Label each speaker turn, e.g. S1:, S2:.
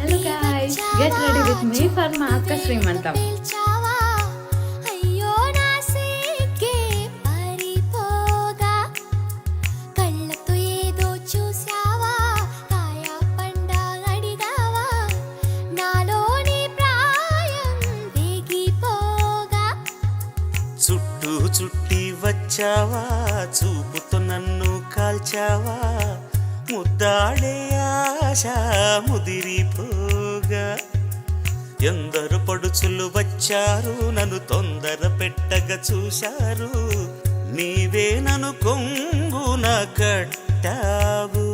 S1: Hello guys, get ready with me for మా అక్క శ్రీమంతం.
S2: చుట్టూ చుట్టి వచ్చావా, చూపుతో నన్ను కాల్చావా, ముద్దాడే ఆశ ముదిరిపోగా. ఎందరు పడుచులు వచ్చారు, నన్ను తొందర పెట్టగా చూశారు, నీవే నన్ను కొంగున కట్టావు.